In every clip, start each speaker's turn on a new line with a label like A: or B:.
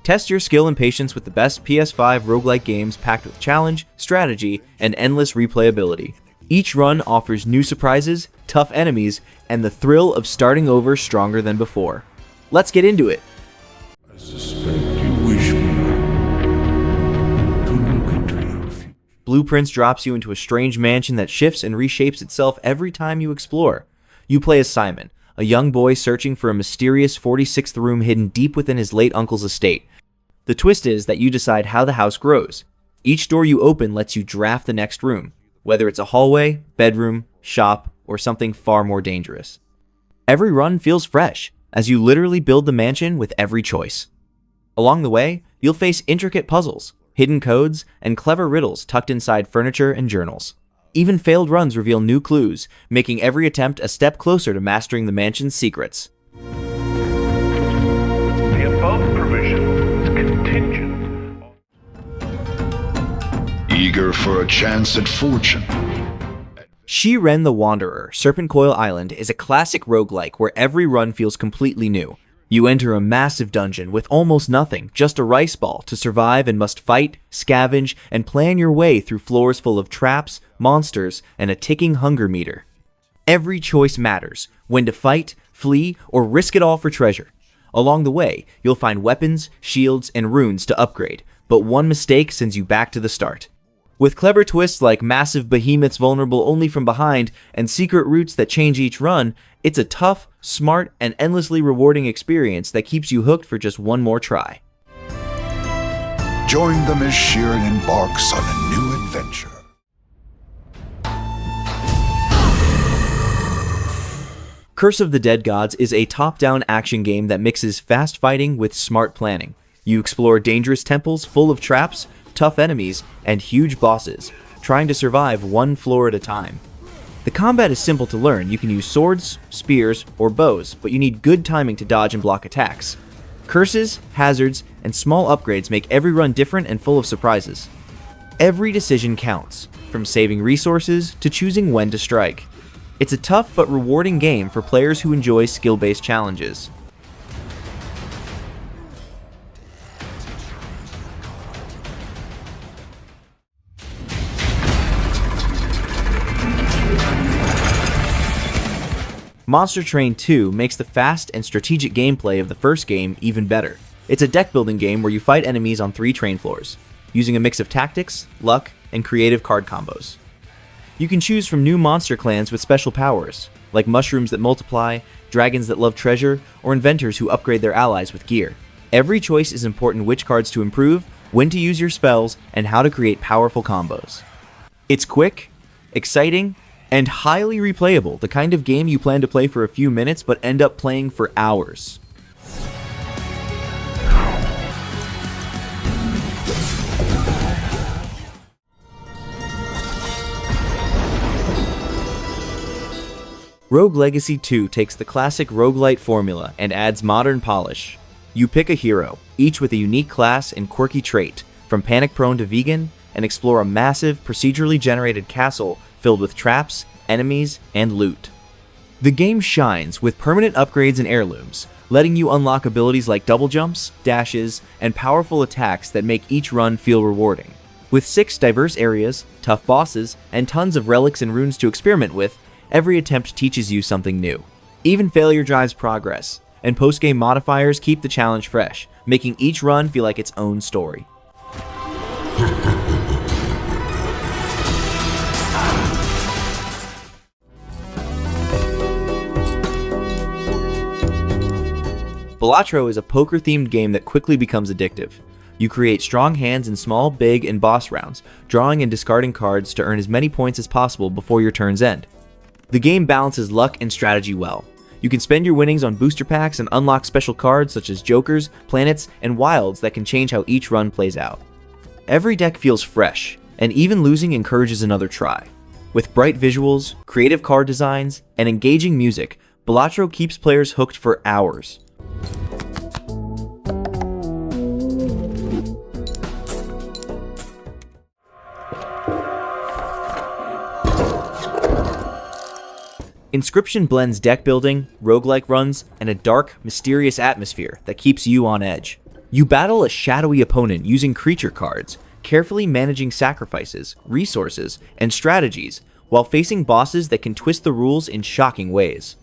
A: Test your skill and patience with the best PS5 roguelike games packed with challenge, strategy, and endless replayability. Each run offers new surprises, tough enemies, and the thrill of starting over stronger than before. Let's get into it!
B: I suspect you wish me to look into your future.
A: Blueprints drops you into a strange mansion that shifts and reshapes itself every time you explore. You play as Simon, a young boy searching for a mysterious 46th room hidden deep within his late uncle's estate. The twist is that you decide how the house grows. Each door you open lets you draft the next room, whether it's a hallway, bedroom, shop, or something far more dangerous. Every run feels fresh, as you literally build the mansion with every choice. Along the way, you'll face intricate puzzles, hidden codes, and clever riddles tucked inside furniture and journals. Even failed runs reveal new clues, making every attempt a step closer to mastering the mansion's secrets.
C: The above provision is contingent.
B: Eager for a chance at fortune.
A: Shiren the Wanderer, Serpentcoil Island, is a classic roguelike where every run feels completely new. You enter a massive dungeon with almost nothing, just a rice ball, to survive and must fight, scavenge, and plan your way through floors full of traps, monsters, and a ticking hunger meter. Every choice matters, when to fight, flee, or risk it all for treasure. Along the way, you'll find weapons, shields, and runes to upgrade, but one mistake sends you back to the start. With clever twists like massive behemoths vulnerable only from behind and secret routes that change each run, it's a tough, smart, and endlessly rewarding experience that keeps you hooked for just one more try.
B: Join them as Shiren embarks on a new adventure.
A: Curse of the Dead Gods is a top-down action game that mixes fast fighting with smart planning. You explore dangerous temples full of traps, tough enemies, and huge bosses, trying to survive one floor at a time. The combat is simple to learn. You can use swords, spears, or bows, but you need good timing to dodge and block attacks. Curses, hazards, and small upgrades make every run different and full of surprises. Every decision counts, from saving resources to choosing when to strike. It's a tough but rewarding game for players who enjoy skill-based challenges. Monster Train 2 makes the fast and strategic gameplay of the first game even better. It's a deck-building game where you fight enemies on 3 train floors, using a mix of tactics, luck, and creative card combos. You can choose from new monster clans with special powers, like mushrooms that multiply, dragons that love treasure, or inventors who upgrade their allies with gear. Every choice is important: which cards to improve, when to use your spells, and how to create powerful combos. It's quick, exciting, and highly replayable, the kind of game you plan to play for a few minutes but end up playing for hours. Rogue Legacy 2 takes the classic roguelite formula and adds modern polish. You pick a hero, each with a unique class and quirky trait, from panic-prone to vegan, and explore a massive, procedurally generated castle filled with traps, enemies, and loot. The game shines with permanent upgrades and heirlooms, letting you unlock abilities like double jumps, dashes, and powerful attacks that make each run feel rewarding. With 6 diverse areas, tough bosses, and tons of relics and runes to experiment with, every attempt teaches you something new. Even failure drives progress, and post-game modifiers keep the challenge fresh, making each run feel like its own story. Balatro is a poker-themed game that quickly becomes addictive. You create strong hands in small, big, and boss rounds, drawing and discarding cards to earn as many points as possible before your turn's end. The game balances luck and strategy well. You can spend your winnings on booster packs and unlock special cards such as jokers, planets, and wilds that can change how each run plays out. Every deck feels fresh, and even losing encourages another try. With bright visuals, creative card designs, and engaging music, Balatro keeps players hooked for hours. Inscryption blends deck building, roguelike runs, and a dark, mysterious atmosphere that keeps you on edge. You battle a shadowy opponent using creature cards, carefully managing sacrifices, resources, and strategies while facing bosses that can twist the rules in shocking ways.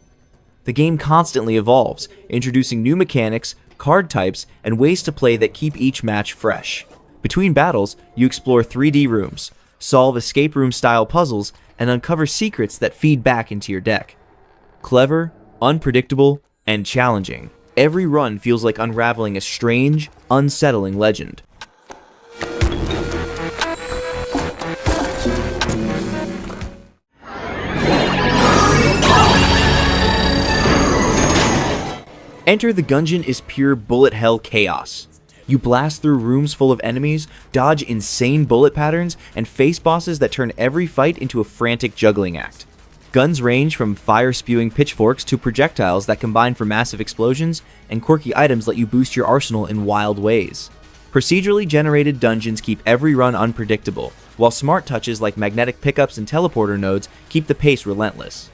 A: The game constantly evolves, introducing new mechanics, card types, and ways to play that keep each match fresh. Between battles, you explore 3D rooms, solve escape room style puzzles, and uncover secrets that feed back into your deck. Clever, unpredictable, and challenging, every run feels like unraveling a strange, unsettling legend. Enter the Gungeon is pure bullet hell chaos. You blast through rooms full of enemies, dodge insane bullet patterns, and face bosses that turn every fight into a frantic juggling act. Guns range from fire-spewing pitchforks to projectiles that combine for massive explosions, and quirky items let you boost your arsenal in wild ways. Procedurally generated dungeons keep every run unpredictable, while smart touches like magnetic pickups and teleporter nodes keep the pace relentless.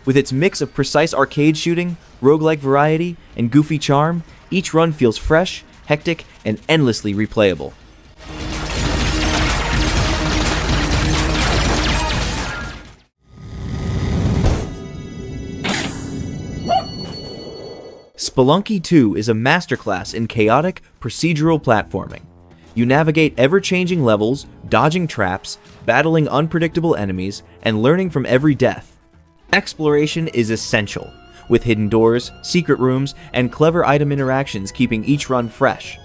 A: With its mix of precise arcade shooting, roguelike variety, and goofy charm, each run feels fresh, hectic, and endlessly replayable. Spelunky 2 is a masterclass in chaotic, procedural platforming. You navigate ever-changing levels, dodging traps, battling unpredictable enemies, and learning from every death. Exploration is essential, with hidden doors, secret rooms, and clever item interactions keeping each run fresh.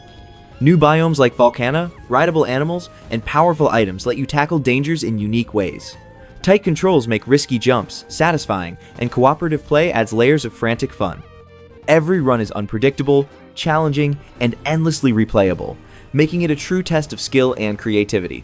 A: New biomes like Volcana, rideable animals, and powerful items let you tackle dangers in unique ways. Tight controls make risky jumps satisfying, and cooperative play adds layers of frantic fun. Every run is unpredictable, challenging, and endlessly replayable, making it a true test of skill and creativity.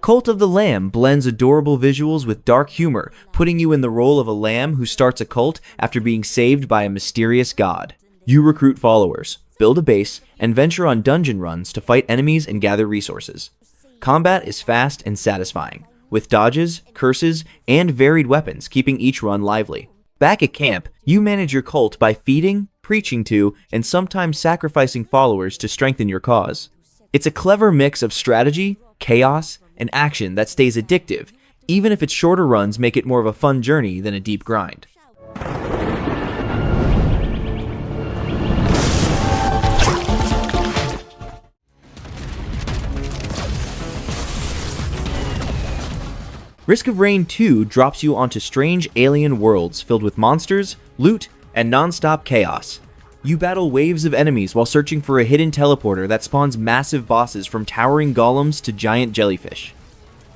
A: Cult of the Lamb blends adorable visuals with dark humor, putting you in the role of a lamb who starts a cult after being saved by a mysterious god. You recruit followers, build a base, and venture on dungeon runs to fight enemies and gather resources. Combat is fast and satisfying, with dodges, curses, and varied weapons keeping each run lively. Back at camp, you manage your cult by feeding, preaching to, and sometimes sacrificing followers to strengthen your cause. It's a clever mix of strategy, chaos, and action that stays addictive, even if its shorter runs make it more of a fun journey than a deep grind. Risk of Rain 2 drops you onto strange alien worlds filled with monsters, loot, and non-stop chaos. You battle waves of enemies while searching for a hidden teleporter that spawns massive bosses from towering golems to giant jellyfish.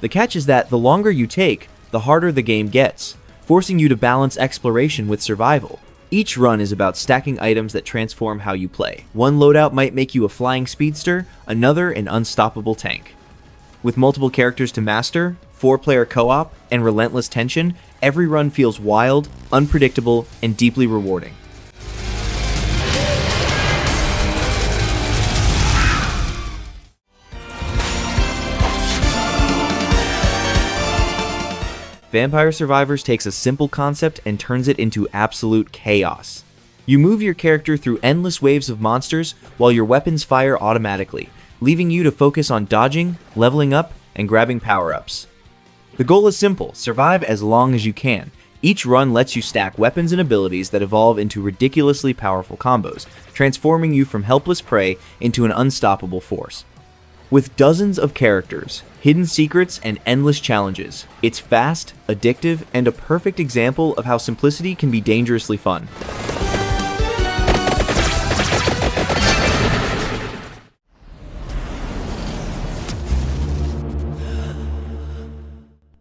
A: The catch is that the longer you take, the harder the game gets, forcing you to balance exploration with survival. Each run is about stacking items that transform how you play. One loadout might make you a flying speedster, another an unstoppable tank. With multiple characters to master, 4-player co-op, and relentless tension, every run feels wild, unpredictable, and deeply rewarding. Vampire Survivors takes a simple concept and turns it into absolute chaos. You move your character through endless waves of monsters while your weapons fire automatically, leaving you to focus on dodging, leveling up, and grabbing power-ups. The goal is simple: survive as long as you can. Each run lets you stack weapons and abilities that evolve into ridiculously powerful combos, transforming you from helpless prey into an unstoppable force. With dozens of characters, hidden secrets, and endless challenges, it's fast, addictive, and a perfect example of how simplicity can be dangerously fun.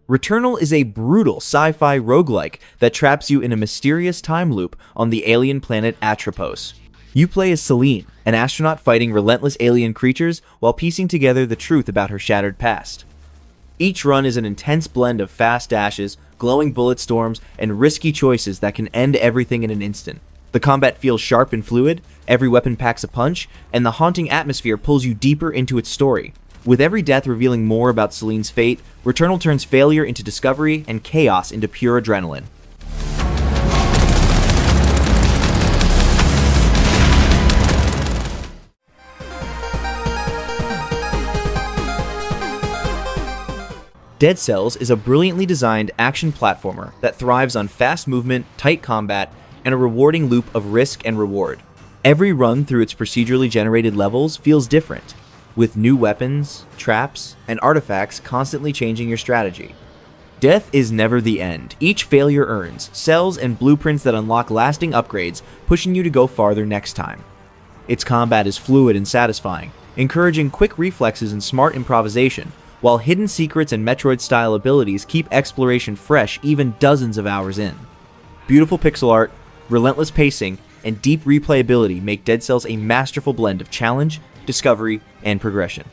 A: Returnal is a brutal sci-fi roguelike that traps you in a mysterious time loop on the alien planet Atropos. You play as Celine, an astronaut fighting relentless alien creatures while piecing together the truth about her shattered past. Each run is an intense blend of fast dashes, glowing bullet storms, and risky choices that can end everything in an instant. The combat feels sharp and fluid, every weapon packs a punch, and the haunting atmosphere pulls you deeper into its story. With every death revealing more about Celine's fate, Returnal turns failure into discovery and chaos into pure adrenaline. Dead Cells is a brilliantly designed action platformer that thrives on fast movement, tight combat, and a rewarding loop of risk and reward. Every run through its procedurally generated levels feels different, with new weapons, traps, and artifacts constantly changing your strategy. Death is never the end. Each failure earns cells and blueprints that unlock lasting upgrades, pushing you to go farther next time. Its combat is fluid and satisfying, encouraging quick reflexes and smart improvisation, while hidden secrets and Metroid-style abilities keep exploration fresh even dozens of hours in. Beautiful pixel art, relentless pacing, and deep replayability make Dead Cells a masterful blend of challenge, discovery, and progression.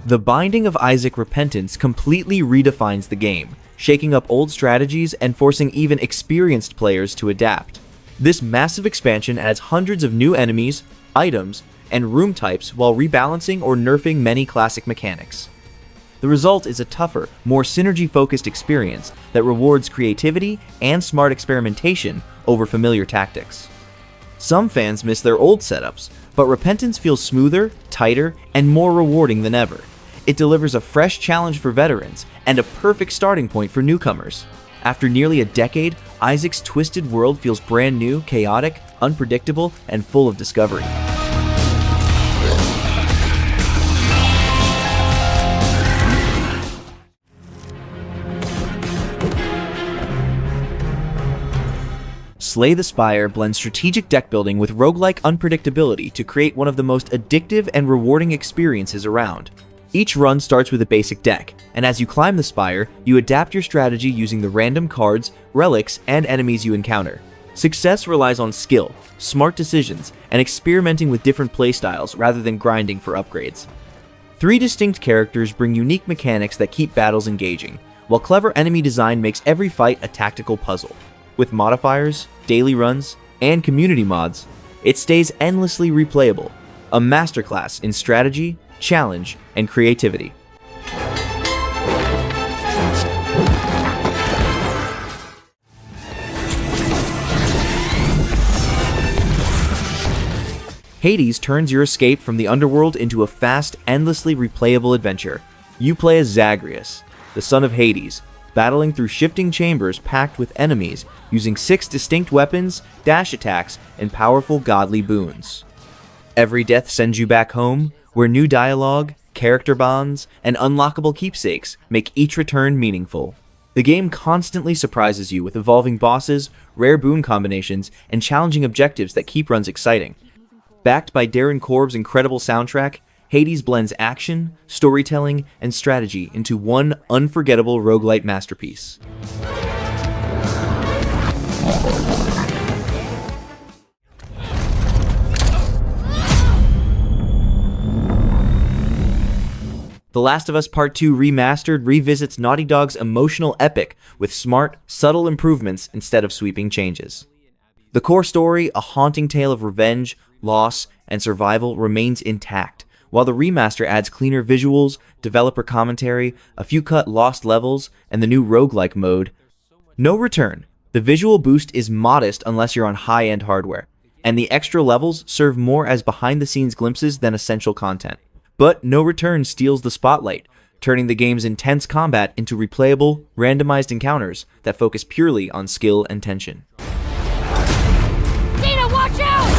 A: The Binding of Isaac Repentance completely redefines the game, shaking up old strategies and forcing even experienced players to adapt. This massive expansion adds hundreds of new enemies, items, and room types while rebalancing or nerfing many classic mechanics. The result is a tougher, more synergy-focused experience that rewards creativity and smart experimentation over familiar tactics. Some fans miss their old setups, but Repentance feels smoother, tighter, and more rewarding than ever. It delivers a fresh challenge for veterans and a perfect starting point for newcomers. After nearly a decade, Isaac's twisted world feels brand new, chaotic, unpredictable, and full of discovery. Slay the Spire blends strategic deck building with roguelike unpredictability to create one of the most addictive and rewarding experiences around. Each run starts with a basic deck, and as you climb the Spire, you adapt your strategy using the random cards, relics, and enemies you encounter. Success relies on skill, smart decisions, and experimenting with different playstyles rather than grinding for upgrades. 3 distinct characters bring unique mechanics that keep battles engaging, while clever enemy design makes every fight a tactical puzzle. With modifiers, daily runs, and community mods, it stays endlessly replayable, a masterclass in strategy, challenge, and creativity. Hades turns your escape from the underworld into a fast, endlessly replayable adventure. You play as Zagreus, the son of Hades, battling through shifting chambers packed with enemies using 6 distinct weapons, dash attacks, and powerful godly boons. Every death sends you back home, where new dialogue, character bonds, and unlockable keepsakes make each return meaningful. The game constantly surprises you with evolving bosses, rare boon combinations, and challenging objectives that keep runs exciting. Backed by Darren Korb's incredible soundtrack, Hades blends action, storytelling, and strategy into one unforgettable roguelite masterpiece. The Last of Us Part 2 Remastered revisits Naughty Dog's emotional epic with smart, subtle improvements instead of sweeping changes. The core story, a haunting tale of revenge, loss, and survival, remains intact, while the remaster adds cleaner visuals, developer commentary, a few cut lost levels, and the new roguelike mode. No return. The visual boost is modest unless you're on high-end hardware, and the extra levels serve more as behind-the-scenes glimpses than essential content. But No Return steals the spotlight, turning the game's intense combat into replayable, randomized encounters that focus purely on skill and tension.
D: Dina, watch out!